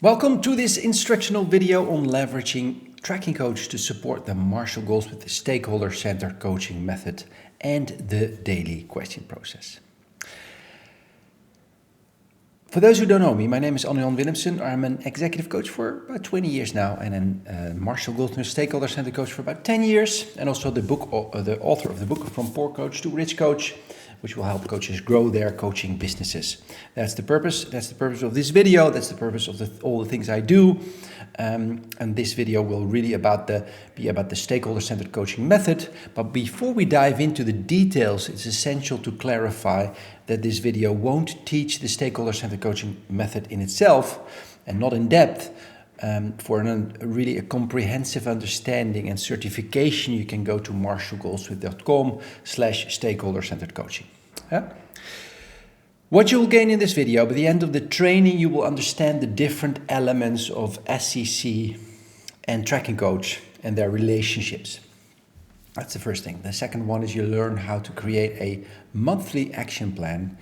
Welcome to this instructional video on leveraging TrackingCoach to support the Marshall goals with the stakeholder-centered coaching method and the daily question process. For those who don't know me, my name is Anne-Jan Willemsen. I'm an executive coach for about 20 years now and a Marshall Goldner stakeholder-centered coach for about 10 years, and also the author of the book From Poor Coach to Rich Coach, which will help coaches grow their coaching businesses. That's the purpose. That's the purpose of this video. That's the purpose of all the things I do. And this video will really be about the stakeholder-centered coaching method. But before we dive into the details, it's essential to clarify that this video won't teach the stakeholder-centered coaching method in itself and not in depth. For a comprehensive understanding and certification, you can go to marshallgoalswith.com/stakeholder-centered coaching. Yeah? What you will gain in this video, by the end of the training, you will understand the different elements of SCC and TrackingCoach and their relationships. That's the first thing. The second one is you learn how to create a monthly action plan.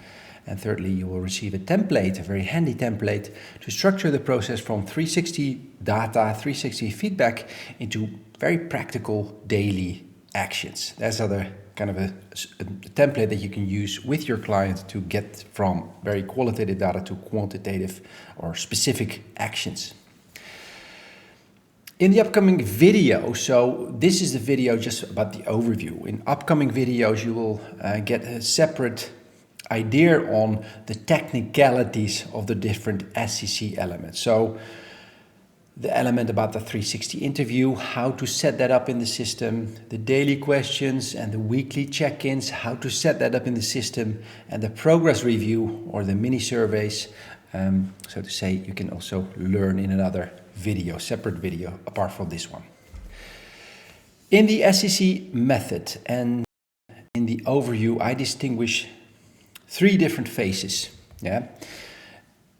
And thirdly, you will receive a template, a very handy template, to structure the process from 360 data, 360 feedback into very practical daily actions. That's other kind of a template that you can use with your client to get from very qualitative data to quantitative or specific actions. In the upcoming video, so this is the video just about the overview. In upcoming videos, you will get a separate idea on the technicalities of the different SCC elements. So the element about the 360 interview, how to set that up in the system, the daily questions and the weekly check-ins, how to set that up in the system, and the progress review or the mini surveys, so to say, you can also learn in another video, separate video apart from this one. In the SCC method and in the overview, I distinguish three different phases,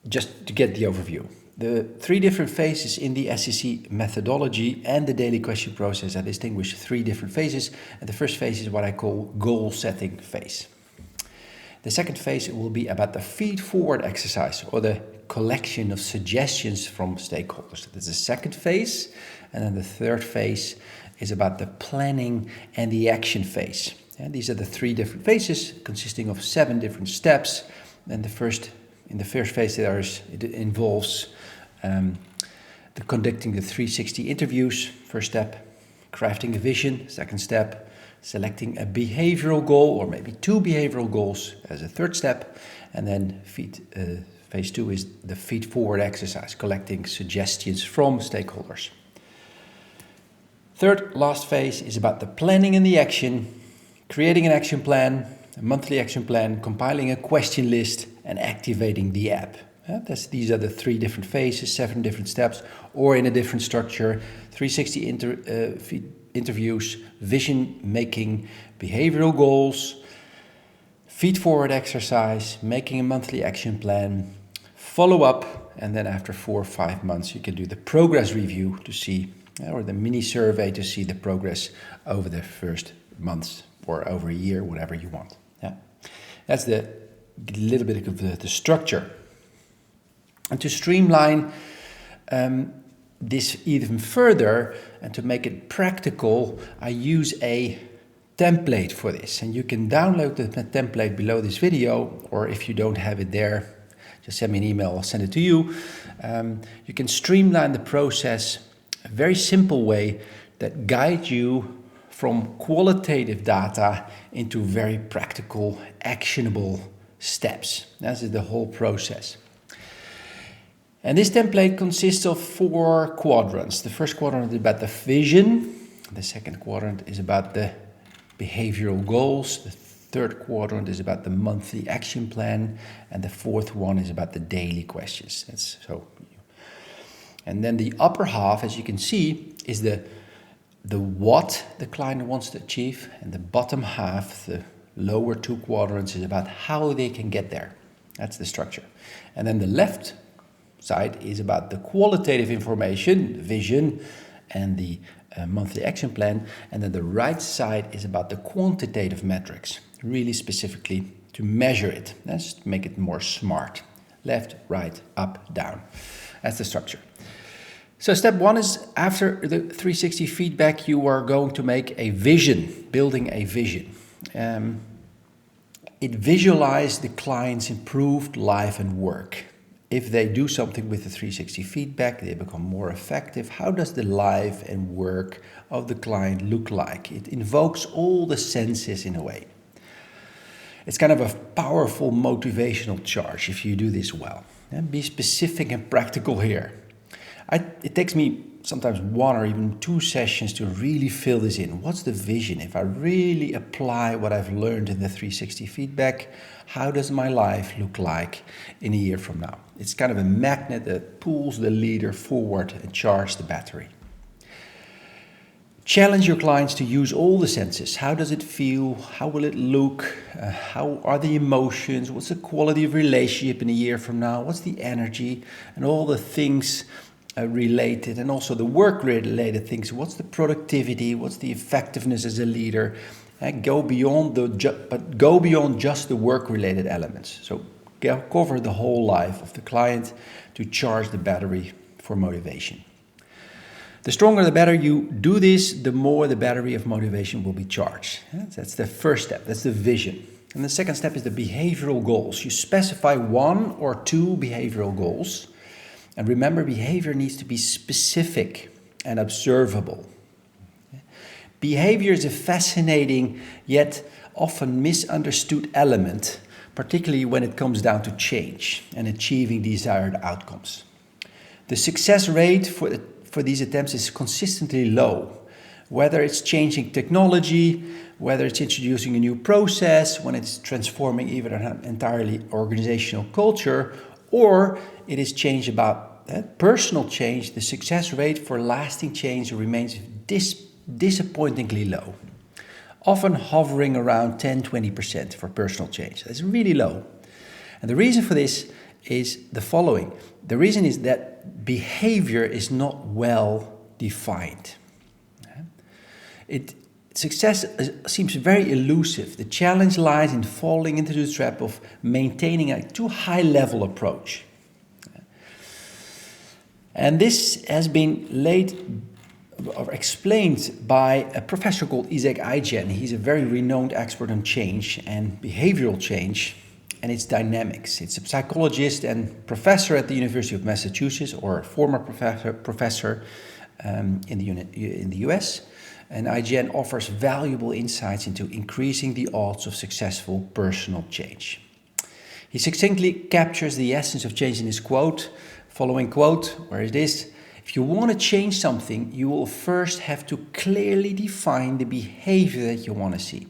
just to get the overview. The three different phases in the SCC methodology and the daily question process, I distinguish three different phases. And the first phase is what I call goal setting phase. The second phase will be about the feed forward exercise or the collection of suggestions from stakeholders. That's the second phase. And then the third phase is about the planning and the action phase. And these are the three different phases consisting of 7 different steps. And in the first phase, it involves conducting the 360 interviews. First step, crafting a vision. Second step, selecting a behavioral goal or maybe 2 behavioral goals as a third step. And then phase 2 is the feed forward exercise, collecting suggestions from stakeholders. Third, last phase is about the planning and the action, creating an action plan, a monthly action plan, compiling a question list, and activating the app. These are the 3 different phases, 7 different steps, or in a different structure, 360 interviews, vision making, behavioral goals, feed forward exercise, making a monthly action plan, follow up, and then after 4 or 5 months, you can do the progress review to see, or the mini survey to see the progress over the first months or over a year, whatever you want. That's the little bit of the structure. And to streamline this even further and to make it practical, I use a template for this. And you can download the template below this video, or if you don't have it there, just send me an email, I'll send it to you. You can streamline the process, a very simple way that guides you from qualitative data into very practical, actionable steps. That is the whole process. And this template consists of 4 quadrants. The first quadrant is about the vision. The second quadrant is about the behavioral goals. The third quadrant is about the monthly action plan. And the fourth one is about the daily questions. And then the upper half, as you can see, is the what the client wants to achieve. And the bottom half, the lower 2 quadrants, is about how they can get there. That's the structure. And then the left side is about the qualitative information, the vision, and the monthly action plan. And then the right side is about the quantitative metrics, really specifically to measure it. Let's make it more smart. Left, right, up, down. That's the structure. So step one is, after the 360 feedback, you are going to make a vision, building a vision. It visualizes the client's improved life and work. If they do something with the 360 feedback, they become more effective. How does the life and work of the client look like? It invokes all the senses in a way. It's kind of a powerful motivational charge if you do this well. And be specific and practical here. It takes me sometimes 1 or even 2 sessions to really fill this in. What's the vision? If I really apply what I've learned in the 360 feedback, how does my life look like in a year from now? It's kind of a magnet that pulls the leader forward and charges the battery. Challenge your clients to use all the senses. How does it feel? How will it look? How are the emotions? What's the quality of relationship in a year from now? What's the energy? And all the things related, and also the work-related things. What's the productivity? What's the effectiveness as a leader? Go beyond just the work-related elements. So cover the whole life of the client to charge the battery for motivation. The stronger the better you do this, the more the battery of motivation will be charged. That's the first step. That's the vision. And the second step is the behavioral goals. You specify 1 or 2 behavioral goals. And remember, behavior needs to be specific and observable. Behavior is a fascinating yet often misunderstood element, particularly when it comes down to change and achieving desired outcomes. The success rate for these attempts is consistently low, whether it's changing technology, whether it's introducing a new process, when it's transforming even an entirely organizational culture, or it is change about personal change. The success rate for lasting change remains disappointingly low, often hovering around 10-20% for personal change. That's really low. And the reason for this is the following. The reason is that behavior is not well defined. Success seems very elusive. The challenge lies in falling into the trap of maintaining a too high-level approach. And this has been explained by a professor called Isaac Ayjen. He's a very renowned expert on change and behavioral change and its dynamics. It's a psychologist and professor at the University of Massachusetts, or a former professor in the US. And Ayjen offers valuable insights into increasing the odds of successful personal change. He succinctly captures the essence of change in his following quote, where it is: if you want to change something, you will first have to clearly define the behavior that you want to see.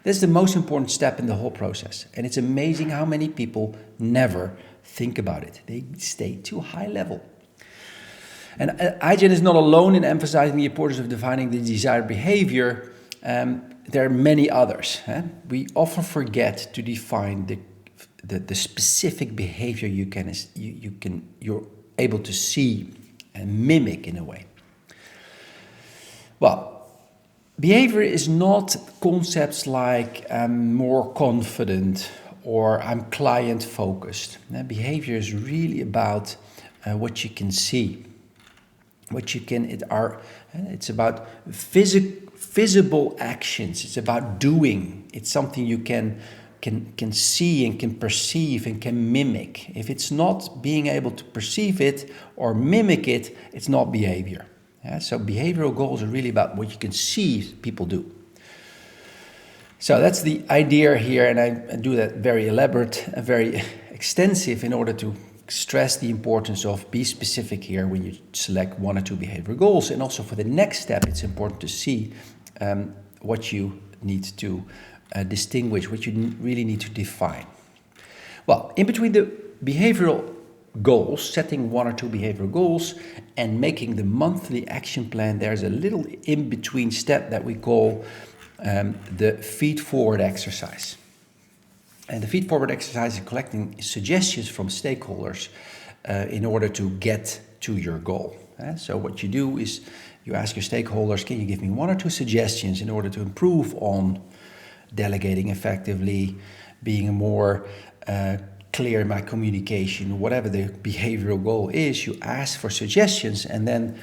That's the most important step in the whole process. And it's amazing how many people never think about it. They stay too high level. And Ayjen is not alone in emphasizing the importance of defining the desired behavior. There are many others. We often forget to define the specific behavior you're able to see and mimic in a way. Well, behavior is not concepts like I'm more confident or I'm client focused. Behavior is really about what you can see. It's about visible actions. It's about doing. It's something you can see and can perceive and can mimic. If it's not being able to perceive it or mimic it, it's not behavior. So behavioral goals are really about what you can see people do. So that's the idea here, and I do that very elaborate, very extensive, in order to stress the importance of be specific here when you select 1 or 2 behavioral goals. And also for the next step, it's important to see what you need to distinguish, what you really need to define. Well, in between the behavioral goals, setting 1 or 2 behavioral goals and making the monthly action plan, there's a little in-between step that we call the feed-forward exercise. And the feed-forward exercise is collecting suggestions from stakeholders in order to get to your goal. So what you do is you ask your stakeholders, can you give me 1 or 2 suggestions in order to improve on delegating effectively, being more clear in my communication, whatever the behavioral goal is, you ask for suggestions, and then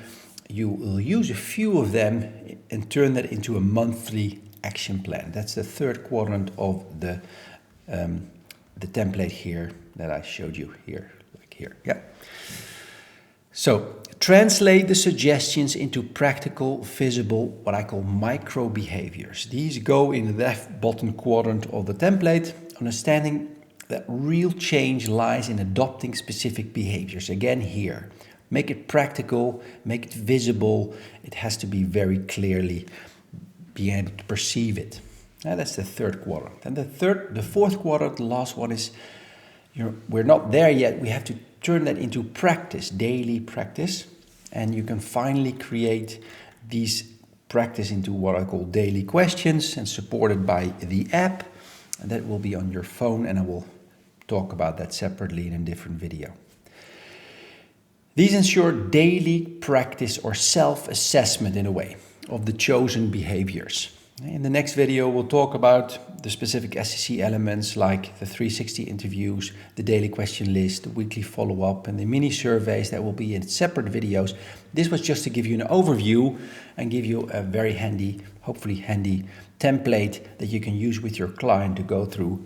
you will use a few of them and turn that into a monthly action plan. That's the third quadrant of the template here that I showed you here, like here. Yeah. So translate the suggestions into practical, visible, what I call micro behaviors. These go in the left bottom quadrant of the template, understanding that real change lies in adopting specific behaviors. Again here, make it practical, make it visible. It has to be very clearly being able to perceive it. Now that's the third quadrant. And the fourth quadrant, the last one is, we're not there yet. We have to turn that into practice, daily practice. And you can finally create these practice into what I call daily questions and supported by the app. And that will be on your phone, and I will talk about that separately in a different video. These ensure daily practice or self-assessment in a way of the chosen behaviors. In the next video, we'll talk about the specific SCC elements like the 360 interviews, the daily question list, the weekly follow-up, and the mini surveys that will be in separate videos. This was just to give you an overview and give you a very handy, hopefully handy template that you can use with your client to go through,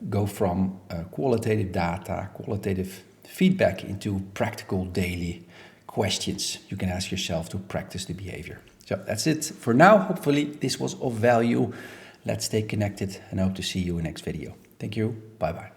go from qualitative data, qualitative feedback into practical daily questions you can ask yourself to practice the behavior. So that's it for now. Hopefully this was of value. Let's stay connected and hope to see you in the next video. Thank you. Bye-bye.